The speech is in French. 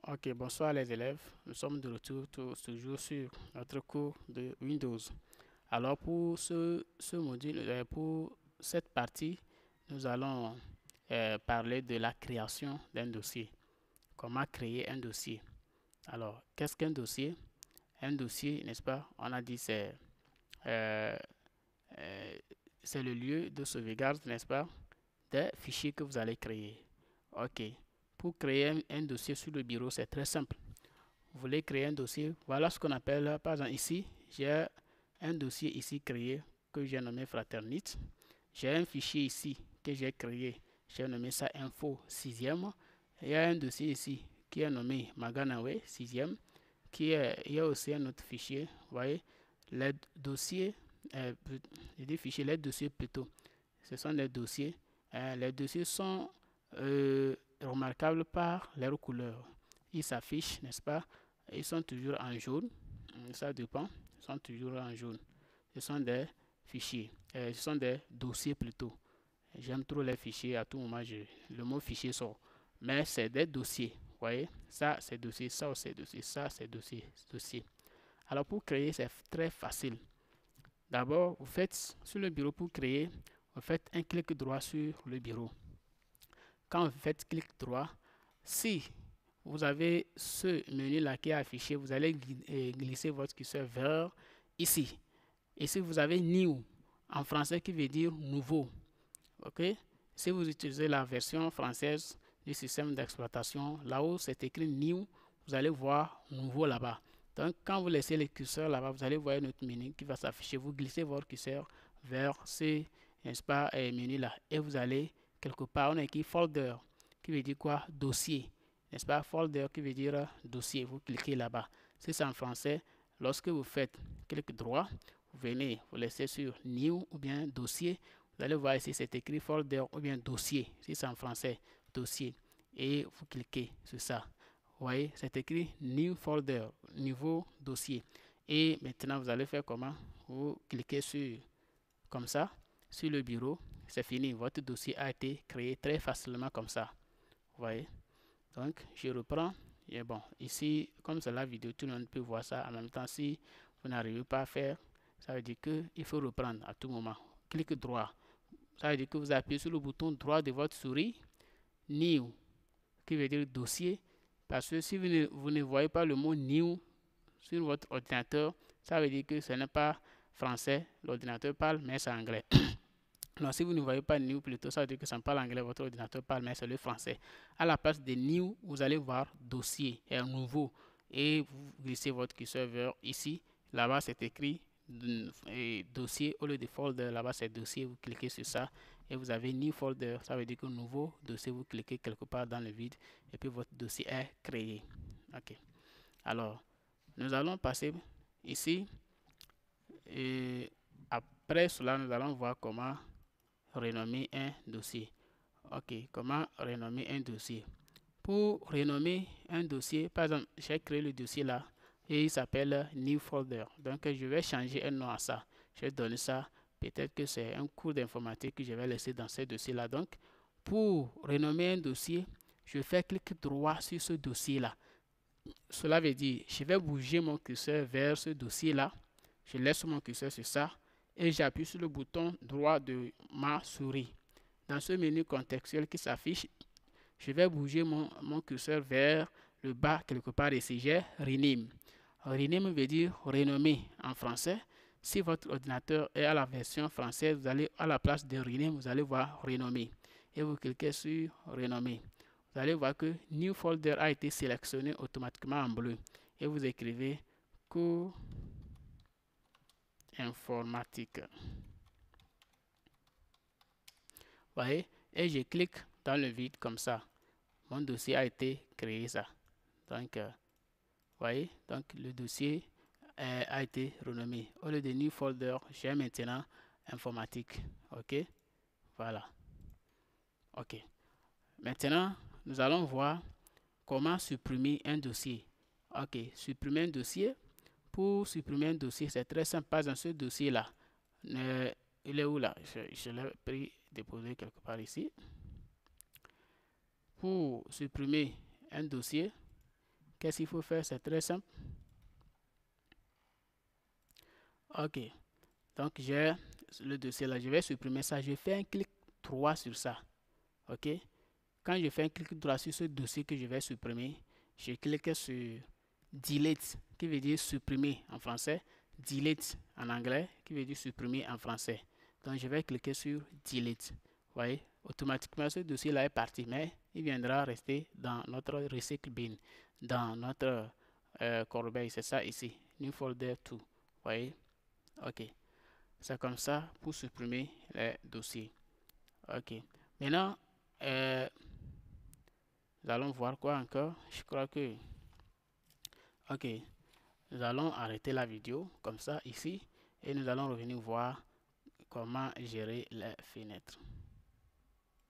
Ok, bonsoir les élèves. Nous sommes de retour toujours sur notre cours de Windows. Alors pour ce module, pour cette partie, nous allons parler de la création d'un dossier. Comment créer un dossier? Alors, qu'est-ce qu'un dossier? Un dossier, n'est-ce pas? On a dit euh, euh, c'est le lieu de sauvegarde, n'est-ce pas? Des fichiers que vous allez créer. Ok. Pour créer un dossier sur le bureau, c'est très simple. Vous voulez créer un dossier, voilà ce qu'on appelle, par exemple ici, j'ai un dossier ici créé que j'ai nommé Fraternite. J'ai un fichier ici que j'ai créé, j'ai nommé ça Info 6e. Il y a un dossier ici qui est nommé Maganawe 6e, il y a aussi un autre fichier, vous voyez, les dossiers, je dis fichiers, les dossiers plutôt, ce sont des dossiers. Les dossiers sont remarquables par leur couleur. Ils s'affichent, n'est-ce pas? Ils sont toujours en jaune. Ça dépend. Ils sont toujours en jaune. Ce sont des fichiers. Ce sont des dossiers plutôt. J'aime trop les fichiers. À tout moment, le mot fichier sort. Mais c'est des dossiers. Vous voyez? Ça, c'est dossier. Ça, c'est dossier. Ça, c'est dossier. Alors, pour créer, c'est très facile. D'abord, vous faites sur le bureau pour créer, vous faites un clic droit sur le bureau. Quand vous faites clic droit, si vous avez ce menu-là qui est affiché, vous allez glisser votre curseur vers ici. Ici, vous avez New en français qui veut dire nouveau. OK? Si vous utilisez la version française du système d'exploitation, là où c'est écrit New, vous allez voir nouveau là-bas. Donc, quand vous laissez le curseur là-bas, vous allez voir notre menu qui va s'afficher. Vous glissez votre curseur vers ce, n'est-ce pas, menu-là. Et vous allez quelque part, on a écrit Folder, qui veut dire quoi? Dossier. N'est-ce pas? Folder qui veut dire dossier. Vous cliquez là-bas. Si c'est en français, lorsque vous faites clic droit, vous venez, vous laissez sur New ou bien Dossier. Vous allez voir ici, c'est écrit Folder ou bien Dossier. Si c'est en français, Dossier. Et vous cliquez sur ça. Vous voyez, c'est écrit New Folder, nouveau dossier. Et maintenant, vous allez faire comment? Vous cliquez sur, comme ça, sur le bureau. C'est fini. Votre dossier a été créé très facilement comme ça. Vous voyez? Donc, je reprends. Et bon, ici, comme c'est la vidéo, tout le monde peut voir ça. En même temps, si vous n'arrivez pas à faire, ça veut dire qu'il faut reprendre à tout moment. Clic droit. Ça veut dire que vous appuyez sur le bouton droit de votre souris. New, qui veut dire dossier. Parce que si vous ne voyez pas le mot new sur votre ordinateur, ça veut dire que ce n'est pas français. L'ordinateur parle, mais c'est anglais. Non, si vous ne voyez pas new plutôt, ça veut dire que ça parle anglais, votre ordinateur parle, mais c'est le français. À la place de new, vous allez voir dossier, et un nouveau. Et vous glissez votre curseur vers ici. Là-bas, c'est écrit dossier au lieu de folder. Là-bas, c'est dossier. Vous cliquez sur ça et vous avez new folder. Ça veut dire que nouveau dossier, vous cliquez quelque part dans le vide et puis votre dossier est créé. OK. Alors, nous allons passer ici. Et après cela, nous allons voir comment renommer un dossier. Ok, comment renommer un dossier? Pour renommer un dossier, par exemple, j'ai créé le dossier là et il s'appelle New Folder. Donc, je vais changer un nom à ça. Je vais donner ça. Peut-être que c'est un cours d'informatique que je vais laisser dans ce dossier là. Donc, pour renommer un dossier, je fais clic droit sur ce dossier là. Cela veut dire, je vais bouger mon curseur vers ce dossier là. Je laisse mon curseur sur ça et j'appuie sur le bouton droit de ma souris. Dans ce menu contextuel qui s'affiche, je vais bouger mon curseur vers le bas quelque part ici. J'ai Rename. Rename veut dire renommer en français. Si votre ordinateur est à la version française, vous allez à la place de Rename, vous allez voir Renommer. Et vous cliquez sur Renommer. Vous allez voir que New Folder a été sélectionné automatiquement en bleu. Et vous écrivez cours informatique. Voyez, et je clique dans le vide comme ça. Mon dossier a été créé ça. Donc, voyez, donc le dossier a été renommé. Au lieu de new folder, j'ai maintenant informatique. OK, voilà. OK. Maintenant, nous allons voir comment supprimer un dossier. OK, supprimer un dossier. Pour supprimer un dossier, c'est très simple. Pas dans ce dossier-là. Il est où là? Je l'ai pris, déposé quelque part ici. Pour supprimer un dossier, qu'est-ce qu'il faut faire? C'est très simple. Ok, donc j'ai le dossier là, je vais supprimer ça. Je fais un clic droit sur ça. Ok, quand je fais un clic droit sur ce dossier que je vais supprimer, je clique sur delete, qui veut dire supprimer en français, delete en anglais, qui veut dire supprimer en français. Donc je vais cliquer sur delete. Vous voyez, automatiquement ce dossier là est parti, mais il viendra rester dans notre recycle bin, dans notre corbeille. C'est ça ici, new folder 2. Vous voyez, ok, c'est comme ça pour supprimer les dossiers. Ok, maintenant nous allons voir quoi encore. Je crois que ok, nous allons arrêter la vidéo comme ça ici et nous allons revenir voir comment gérer les fenêtres.